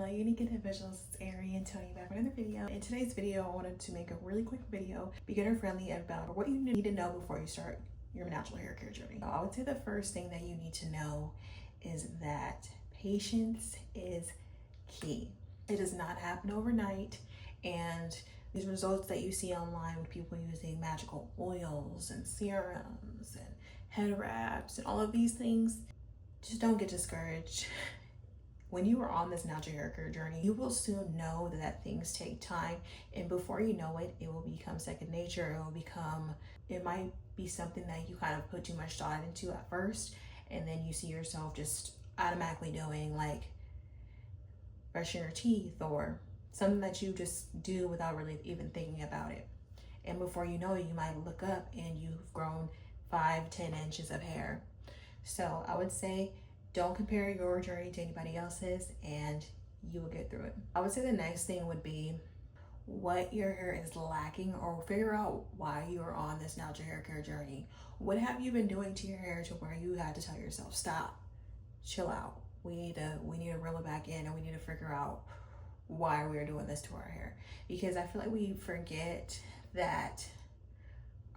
Hello, Unique Individuals. It's Ari and Tony back with another video. In today's video, I wanted to make a really quick video, beginner friendly, about what you need to know before you start your natural hair care journey. I would say the first thing that you need to know is that patience is key. It does not happen overnight, and these results that you see online with people using magical oils and serums and head wraps and all of these things, just don't get discouraged. When you are on this natural hair care journey, you will soon know that things take time, and before you know it, it will become second nature. It might be something that you kind of put too much thought into at first, and then you see yourself just automatically doing, like brushing your teeth or something that you just do without really even thinking about it. And before you know it, you might look up and you've grown 5-10 inches of hair. So I would say, don't compare your journey to anybody else's, and you will get through it. I would say the next thing would be what your hair is lacking, or figure out why you are on this natural hair care journey. What have you been doing to your hair to where you had to tell yourself, stop, chill out. We need to reel it back in, and we need to figure out why we're doing this to our hair. Because I feel like we forget that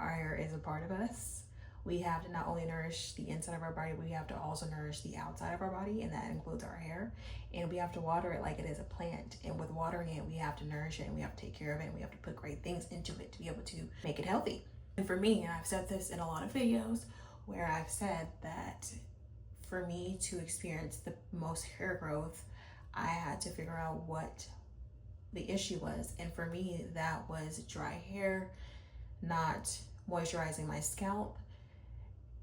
our hair is a part of us. We have to not only nourish the inside of our body, we have to also nourish the outside of our body, and that includes our hair. And we have to water it like it is a plant. And with watering it, we have to nourish it, and we have to take care of it, and we have to put great things into it to be able to make it healthy. And for me, and I've said this in a lot of videos where I've said that for me to experience the most hair growth, I had to figure out what the issue was. And for me, that was dry hair, not moisturizing my scalp,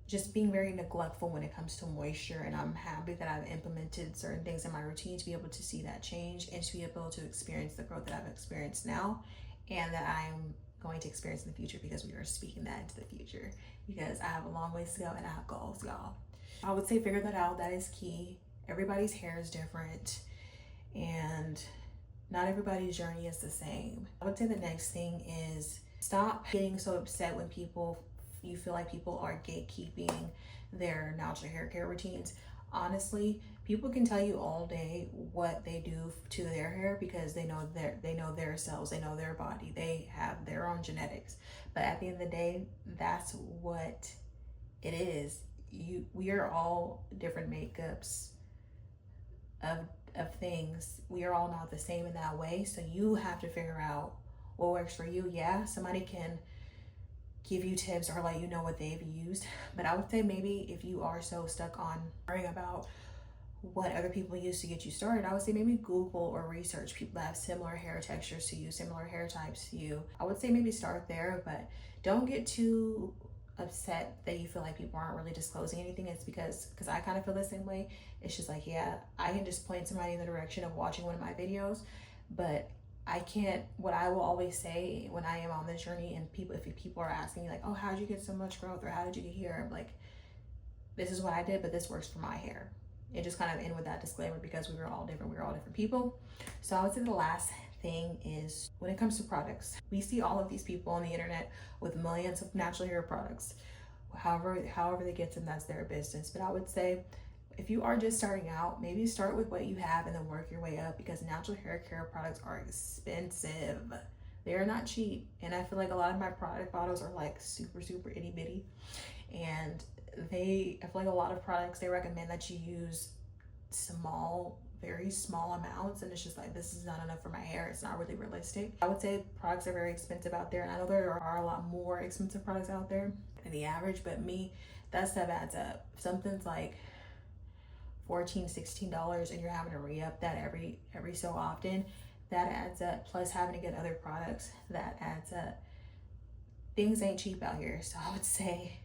just being very neglectful when it comes to moisture. And I'm happy that I've implemented certain things in my routine to be able to see that change and to be able to experience the growth that I've experienced now and that I'm going to experience in the future, because we are speaking that into the future, because I have a long ways to go and I have goals, y'all. I would say figure that out. That is key. Everybody's hair is different, and not everybody's journey is the same. I would say the next thing is stop getting so upset when you feel like people are gatekeeping their natural hair care routines. Honestly, people can tell you all day what they do to their hair because they know their cells, they know their body, they have their own genetics. But at the end of the day, that's what it is. We are all different makeups of things. We are all not the same in that way. So you have to figure out what works for you. Yeah, somebody can give you tips or let you know what they've used, but I would say maybe if you are so stuck on worrying about what other people use to get you started, I would say maybe Google or research people that have similar hair textures to you, similar hair types to you. I would say maybe start there, but don't get too upset that you feel like people aren't really disclosing anything. It's because I kind of feel the same way. It's just like, yeah, I can just point somebody in the direction of watching one of my videos, but I can't. What I will always say when I am on this journey, and if people are asking me like, oh, how did you get so much growth, or how did you get here, I'm like, this is what I did, but this works for my hair. And just kind of end with that disclaimer, because we're all different people. So I would say the last thing is, when it comes to products, we see all of these people on the internet with millions of natural hair products. However they get them, that's their business. But I would say, if you are just starting out, maybe start with what you have and then work your way up, because natural hair care products are expensive. They are not cheap. And I feel like a lot of my product bottles are like super itty bitty. And I feel like a lot of products, they recommend that you use very small amounts, and it's just like, this is not enough for my hair. It's not really realistic. I would say products are very expensive out there, and I know there are a lot more expensive products out there than the average, but that stuff adds up. If something's like $14-16 and you're having to re-up that every so often, that adds up. Plus having to get other products, that adds up. Things ain't cheap out here. So I would say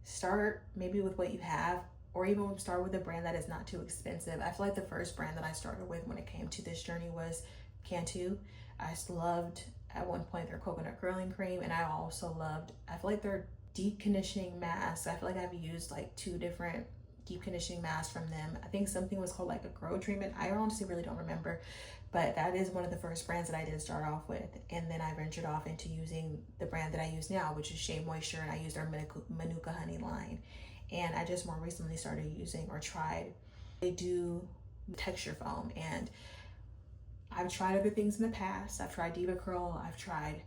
start maybe with what you have, or even start with a brand that is not too expensive. I feel like the first brand that I started with when it came to this journey was Cantu. I just loved at one point their coconut curling cream, and I also loved, I feel like their deep conditioning masks. I feel like I've used like 2 different deep conditioning mask from them. I think something was called like a grow treatment. I honestly really don't remember, but that is one of the first brands that I did start off with. And then I ventured off into using the brand that I use now, which is Shea Moisture, and I used our Manuka Honey line. And I just more recently started using, or tried, they do texture foam. And I've tried other things in the past. I've tried Diva Curl, I've tried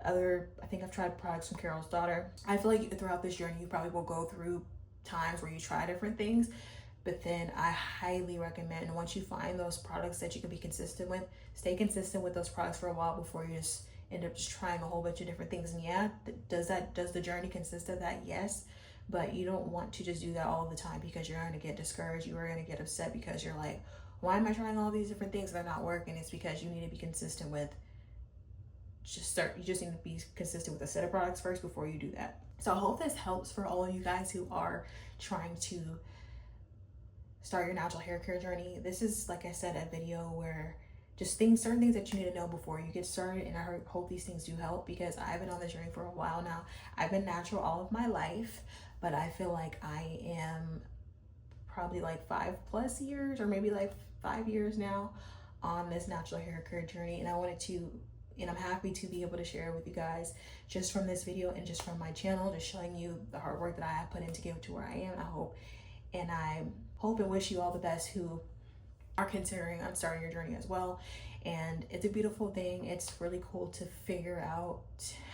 I think I've tried products from Carol's Daughter. I feel like throughout this journey, you probably will go through times where you try different things, but then I highly recommend, once you find those products that you can be consistent with, stay consistent with those products for a while before you just end up just trying a whole bunch of different things. And yeah, does the journey consist of that? Yes. But you don't want to just do that all the time, because you're going to get discouraged. You are going to get upset because you're like, why am I trying all these different things that are not working? It's because you need to be consistent with you just need to be consistent with a set of products first before you do that. So I hope this helps for all of you guys who are trying to start your natural hair care journey. This is, like I said, a video where just certain things that you need to know before you get started, and I hope these things do help, because I've been on this journey for a while now. I've been natural all of my life, but I feel like I am probably like 5+ years, or maybe like 5 years now, on this natural hair care journey, and I'm happy to be able to share with you guys just from this video and just from my channel, just showing you the hard work that I have put in to get to where I am. I hope and wish you all the best who are considering on starting your journey as well. And it's a beautiful thing. It's really cool to figure out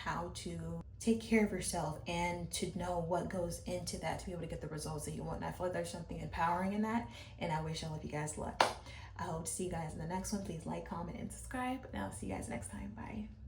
how to take care of yourself and to know what goes into that to be able to get the results that you want. And I feel like there's something empowering in that, and I wish all of you guys luck. I hope to see you guys in the next one. Please like, comment, and subscribe, and I'll see you guys next time. Bye.